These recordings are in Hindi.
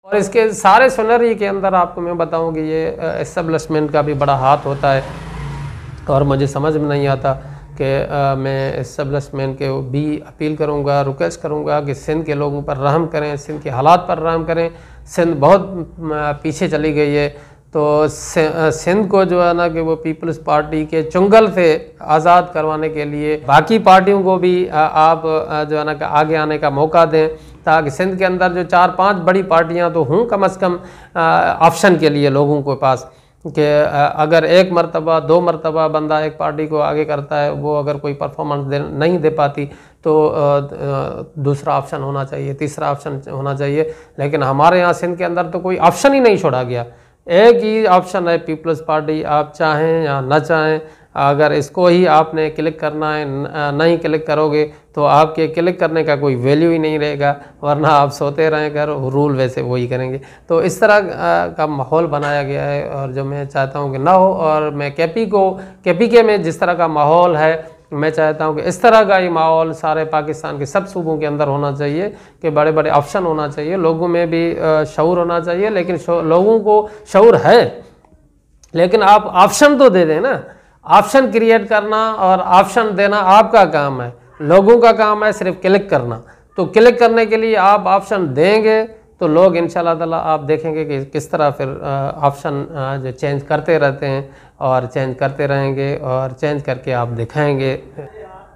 और इसके सारे सुनरी के अंदर आपको मैं बताऊं कि ये एस्टेब्लिशमेंट का भी बड़ा हाथ होता है और मुझे समझ में नहीं आता कि मैं एस्टेब्लिशमेंट के भी अपील करूंगा, रिक्वेस्ट करूंगा कि सिंध के लोगों पर रहम करें, सिंध के हालात पर रहम करें। सिंध बहुत पीछे चली गई है, तो सिंध को जो है ना कि वो पीपल्स पार्टी के चुंगल से आज़ाद करवाने के लिए बाकी पार्टियों को भी आप जो है ना कि आगे आने का मौका दें, ताकि सिंध के अंदर जो 4-5 बड़ी पार्टियां तो हों कम अज़ कम ऑप्शन के लिए लोगों के पास, कि अगर एक मरतबा 2 मरतबा बंदा एक पार्टी को आगे करता है, वो अगर कोई परफॉर्मेंस नहीं दे पाती तो दूसरा ऑप्शन होना चाहिए, तीसरा ऑप्शन होना चाहिए। लेकिन हमारे यहाँ सिंध के अंदर तो कोई ऑप्शन ही नहीं छोड़ा गया, एक ही ऑप्शन है पीपल्स पार्टी। आप चाहें या ना चाहें, अगर इसको ही आपने क्लिक करना है, नहीं क्लिक करोगे तो आपके क्लिक करने का कोई वैल्यू ही नहीं रहेगा, वरना आप सोते रहें घर, रूल वैसे वही करेंगे। तो इस तरह का माहौल बनाया गया है और जो मैं चाहता हूँ कि ना हो। और मैं केपीके में जिस तरह का माहौल है, मैं चाहता हूँ कि इस तरह का ही माहौल सारे पाकिस्तान के सब सूबों के अंदर होना चाहिए, कि बड़े बड़े ऑप्शन होना चाहिए, लोगों में भी शऊर होना चाहिए। लेकिन लोगों को शऊर है, लेकिन आप ऑप्शन तो दे दें ना। ऑप्शन क्रिएट करना और ऑप्शन देना आपका काम है, लोगों का काम है सिर्फ क्लिक करना। तो क्लिक करने के लिए आप ऑप्शन देंगे तो लोग इंशाल्लाह ताला आप देखेंगे कि किस तरह फिर ऑप्शन जो चेंज करते रहते हैं और चेंज करते रहेंगे और चेंज करके आप दिखाएंगे।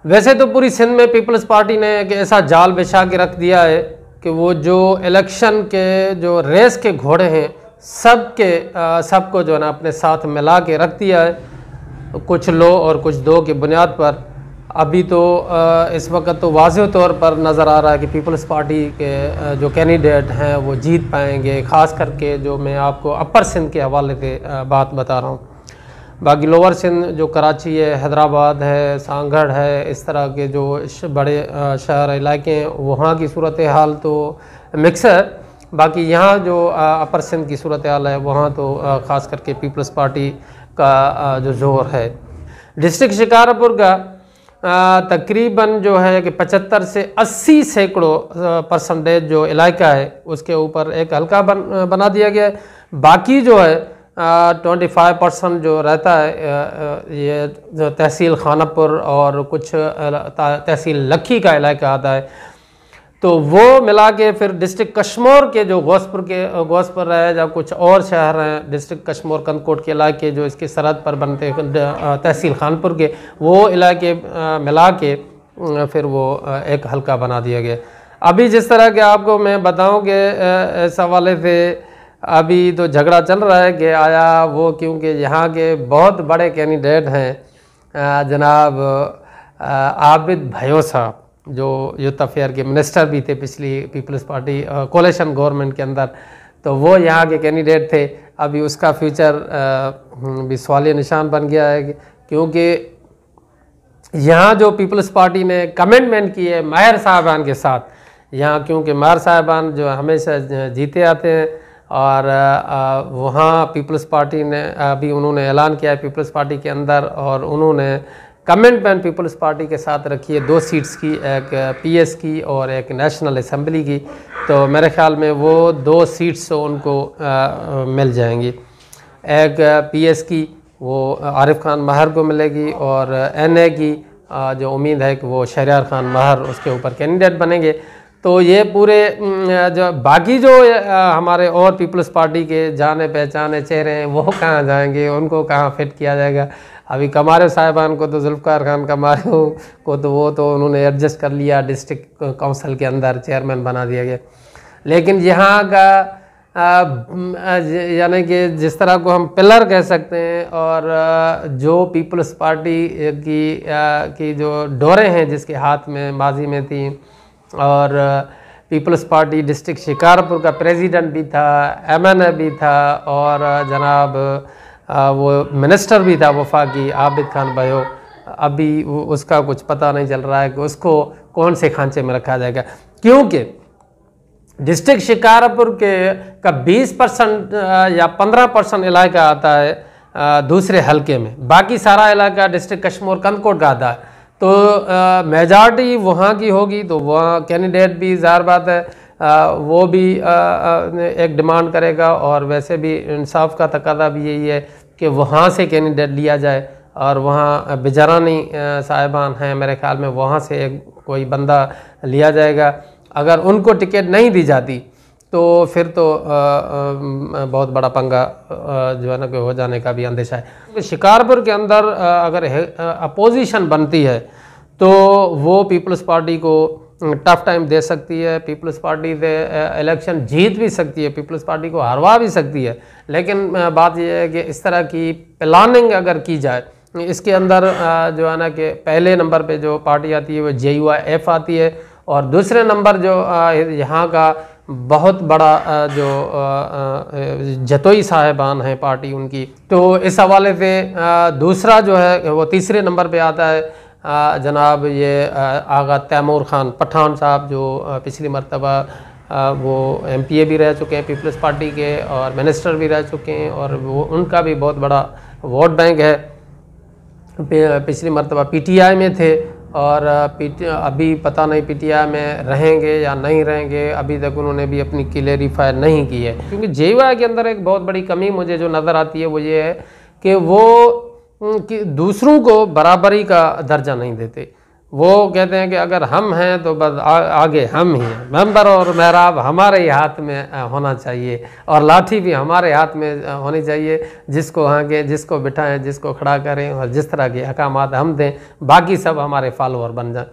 वैसे तो पूरी सिंध में पीपल्स पार्टी ने एक ऐसा जाल बिछा के रख दिया है कि वो जो इलेक्शन के जो रेस के घोड़े हैं सबको जो है ना अपने साथ मिला के रख दिया है, कुछ लो और कुछ दो की बुनियाद पर। अभी तो इस वक्त तो वाज़ेह तौर पर नज़र आ रहा है कि पीपल्स पार्टी के जो कैंडिडेट हैं वो जीत पाएंगे, ख़ास करके जो मैं आपको अपर सिंध के हवाले से बात बता रहा हूँ। बाकी लोअर सिंध जो कराची है, हैदराबाद है, सांगढ़ है, इस तरह के जो बड़े शहर इलाके हैं वहाँ की सूरत हाल तो मिक्स है। बाकी यहाँ जो अपर सिंध की सूरत हाल है वहाँ तो ख़ास करके पीपल्स पार्टी का जो ज़ोर है। डिस्ट्रिक्ट शिकारपुर का तकरीबन जो है कि 75 से 80 सैकड़ों % जो इलाका है उसके ऊपर एक हल्का बना दिया गया है। बाकी जो है 25% जो रहता है ये जो तहसील खानापुर और कुछ तहसील लखी का इलाका आता है, तो वो मिला के फिर डिस्ट्रिक्ट कश्मीर के जो गोसपुर है या कुछ और शहर हैं डिस्ट्रिक्ट कश्मीर कंदकोट के इलाके जो इसके सरहद पर बनते हैं तहसील खानपुर के, वो इलाके मिला के फिर वो एक हल्का बना दिया गया। अभी जिस तरह के आपको मैं बताऊं कि इस हवाले से अभी तो झगड़ा चल रहा है कि आया वो, क्योंकि यहाँ के बहुत बड़े कैंडिडेट हैं जनाब आबिद भयो साहब, जो यूथ अफेयर के मिनिस्टर भी थे पिछली पीपल्स पार्टी कोalition गवर्नमेंट के अंदर, तो वो यहाँ के कैंडिडेट थे। अभी उसका फ्यूचर भी सवालिया निशान बन गया है, क्योंकि यहाँ जो पीपल्स पार्टी ने कमिटमेंट की है माहिर साहबान के साथ, यहाँ क्योंकि माहिर साहबान जो हमेशा जीते आते हैं और वहाँ पीपल्स पार्टी ने अभी उन्होंने ऐलान किया है पीपल्स पार्टी के अंदर, और उन्होंने कमिटमेंट पीपल्स पार्टी के साथ रखी है 2 सीट्स की, एक पीएस की और एक नेशनल असम्बली की। तो मेरे ख्याल में वो 2 सीट्स उनको मिल जाएंगी। एक पीएस की वो आरिफ खान महर को मिलेगी और एनए की जो उम्मीद है कि वो शहरियार खान महर उसके ऊपर कैंडिडेट बनेंगे। तो ये पूरे जो बाकी जो हमारे और पीपल्स पार्टी के जाने पहचाने चेहरे हैं वो कहाँ जाएंगे, उनको कहाँ फिट किया जाएगा। अभी कमारे साहिबान को तो जुल्फ़िकार खान कमारे को तो वो तो उन्होंने एडजस्ट कर लिया, डिस्ट्रिक्ट काउंसिल के अंदर चेयरमैन बना दिया गया। लेकिन यहाँ का यानी कि जिस तरह को हम पिलर कह सकते हैं और जो पीपल्स पार्टी की जो डोरें हैं जिसके हाथ में माजी में थी, और पीपल्स पार्टी डिस्ट्रिक्ट शिकारपुर का प्रेसिडेंट भी था, एमएनए भी था और जनाब वो मिनिस्टर भी था वफाकी आबिद खान भयो। अभी उसका कुछ पता नहीं चल रहा है कि उसको कौन से खांचे में रखा जाएगा, क्योंकि डिस्ट्रिक्ट शिकारपुर का 20% या 15% इलाका आता है दूसरे हलके में, बाकी सारा इलाका डिस्ट्रिक्ट कश्मीर कंदकोट का आता है। तो मेजॉरिटी वहाँ की होगी, तो वहाँ कैंडिडेट भी ज़ाहिर बात है वो भी एक डिमांड करेगा, और वैसे भी इंसाफ का तकादा भी यही है कि वहाँ से कैंडिडेट लिया जाए, और वहाँ बिजरानी साहिबान हैं मेरे ख्याल में, वहाँ से एक कोई बंदा लिया जाएगा। अगर उनको टिकट नहीं दी जाती तो फिर तो बहुत बड़ा पंगा जो है ना कि हो जाने का भी अंदेशा है। शिकारपुर के अंदर अगर अपोजिशन बनती है तो वो पीपल्स पार्टी को टफ टाइम दे सकती है, पीपल्स पार्टी से इलेक्शन जीत भी सकती है, पीपल्स पार्टी को हरवा भी सकती है। लेकिन बात यह है कि इस तरह की प्लानिंग अगर की जाए, इसके अंदर जो है ना कि पहले नंबर पे जो पार्टी आती है वो JUIF आती है, और दूसरे नंबर जो यहाँ का बहुत बड़ा जो जतोई साहिबान हैं पार्टी उनकी, तो इस हवाले से दूसरा जो है वो तीसरे नंबर पे आता है जनाब ये आगा तैमूर खान पठान साहब, जो पिछली मरतबा वो MPA भी रह चुके हैं पीपल्स पार्टी के, और मिनिस्टर भी रह चुके हैं, और वो उनका भी बहुत बड़ा वोट बैंक है। पिछली मरतबा PTI में थे, और अभी पता नहीं PTI में रहेंगे या नहीं रहेंगे, अभी तक उन्होंने भी अपनी क्लियरिफाई नहीं की है। क्योंकि JUI के अंदर एक बहुत बड़ी कमी मुझे जो नज़र आती है वो ये है कि वो कि दूसरों को बराबरी का दर्जा नहीं देते। वो कहते हैं कि अगर हम हैं तो बस आगे हम ही हैं, मेंबर और मेहराब हमारे ही हाथ में होना चाहिए, और लाठी भी हमारे हाथ में होनी चाहिए, जिसको आगे जिसको बिठाएं, जिसको खड़ा करें, और जिस तरह के अहकामात हम दें, बाकी सब हमारे फॉलोअर बन जाएं।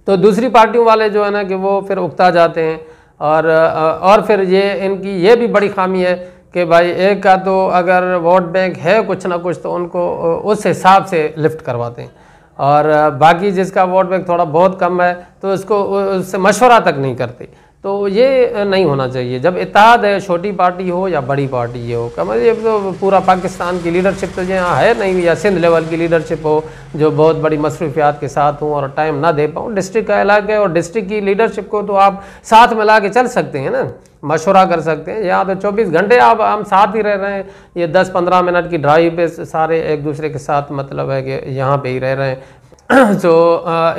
तो दूसरी पार्टियों वाले जो है ना कि वो फिर उकता जाते हैं, और फिर ये इनकी ये भी बड़ी खामी है कि भाई एक का तो अगर वोट बैंक है कुछ ना कुछ तो उनको उस हिसाब से लिफ्ट करवाते हैं, और बाकी जिसका वोट बैंक थोड़ा बहुत कम है तो उसको उससे मशवरा तक नहीं करते। तो ये नहीं होना चाहिए। जब इत्तेहाद है, छोटी पार्टी हो या बड़ी पार्टी हो, कम ये तो पूरा पाकिस्तान की लीडरशिप तो यहाँ है नहीं, या सिंध लेवल की लीडरशिप हो जो बहुत बड़ी मसरूफियात के साथ हूँ और टाइम ना दे पाऊँ। डिस्ट्रिक्ट का इलाका है, और डिस्ट्रिक्ट की लीडरशिप को तो आप साथ मिला के चल सकते हैं ना, मशवरा कर सकते हैं। यहाँ तो 24 घंटे आप हम साथ ही रह रहे हैं, ये 10-15 मिनट की ड्राइव पे सारे एक दूसरे के साथ मतलब है कि यहाँ पे ही रह रहे हैं। तो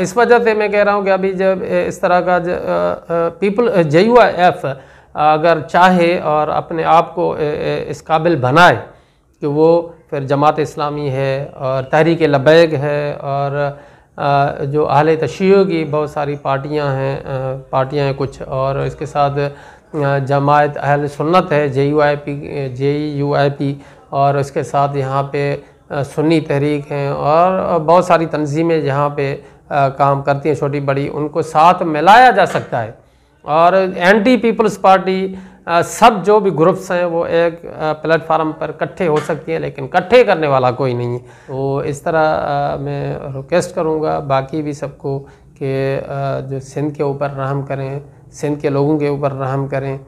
इस वजह से मैं कह रहा हूँ कि अभी जब इस तरह का JUIF अगर चाहे और अपने आप को इस काबिल बनाए कि वो फिर जमात इस्लामी है और तहरीक लबैक है, और जो अहले तशय्युअ की बहुत सारी पार्टियां हैं कुछ, और इसके साथ जमात अहले सुन्नत है JUIP, और इसके साथ यहाँ पे सुन्नी तहरीक हैं, और बहुत सारी तंजीमें यहाँ पे काम करती हैं छोटी बड़ी, उनको साथ मिलाया जा सकता है। और एंटी पीपल्स पार्टी सब जो भी ग्रुप्स हैं वो एक प्लेटफार्म पर इकट्ठे हो सकती हैं, लेकिन इकट्ठे करने वाला कोई नहीं है। तो इस तरह मैं रिक्वेस्ट करूँगा बाकी भी सबको कि जो सिंध के ऊपर रहम करें, सिंध के लोगों के ऊपर रहम करें,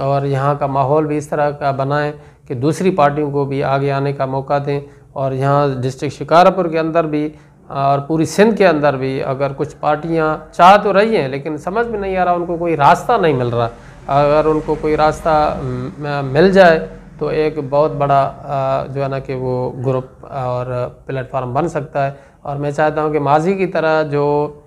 और यहाँ का माहौल भी इस तरह का बनाएं कि दूसरी पार्टियों को भी आगे आने का मौका दें। और यहाँ डिस्ट्रिक्ट शिकारपुर के अंदर भी और पूरी सिंध के अंदर भी अगर कुछ पार्टियाँ चाह तो रही हैं, लेकिन समझ में नहीं आ रहा, उनको कोई रास्ता नहीं मिल रहा। अगर उनको कोई रास्ता मिल जाए तो एक बहुत बड़ा जो है ना कि वो ग्रुप और प्लेटफार्म बन सकता है। और मैं चाहता हूँ कि माजी की तरह जो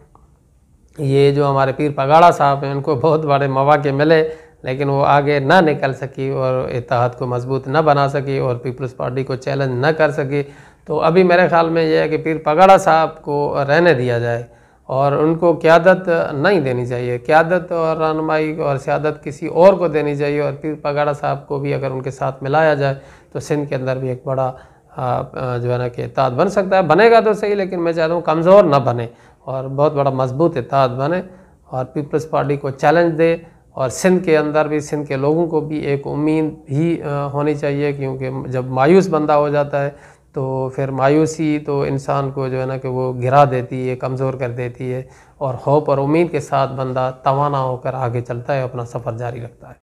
हमारे पीर पगाड़ा साहब हैं, उनको बहुत बड़े मौके मिले, लेकिन वो आगे ना निकल सकी और इत्तेहाद को मजबूत न बना सकी और पीपल्स पार्टी को चैलेंज न कर सकी। तो अभी मेरे ख्याल में ये है कि पीर पगाड़ा साहब को रहने दिया जाए और उनको क़यादत नहीं देनी चाहिए। क़यादत और रहनुमाई और सियादत किसी और को देनी चाहिए, और पीर पगाड़ा साहब को भी अगर उनके साथ मिलाया जाए तो सिंध के अंदर भी एक बड़ा जो है ना कि इत्तेहाद बन सकता है। बनेगा तो सही, लेकिन मैं चाहता हूँ कमज़ोर ना बने और बहुत बड़ा मजबूत इत्तेहाद बने और पीपल्स पार्टी को चैलेंज दे। और सिंध के अंदर भी सिंध के लोगों को भी एक उम्मीद भी होनी चाहिए, क्योंकि जब मायूस बंदा हो जाता है तो फिर मायूसी तो इंसान को जो है ना कि वो गिरा देती है, कमज़ोर कर देती है, और होप और उम्मीद के साथ बंदा तवाना होकर आगे चलता है, अपना सफ़र जारी रखता है।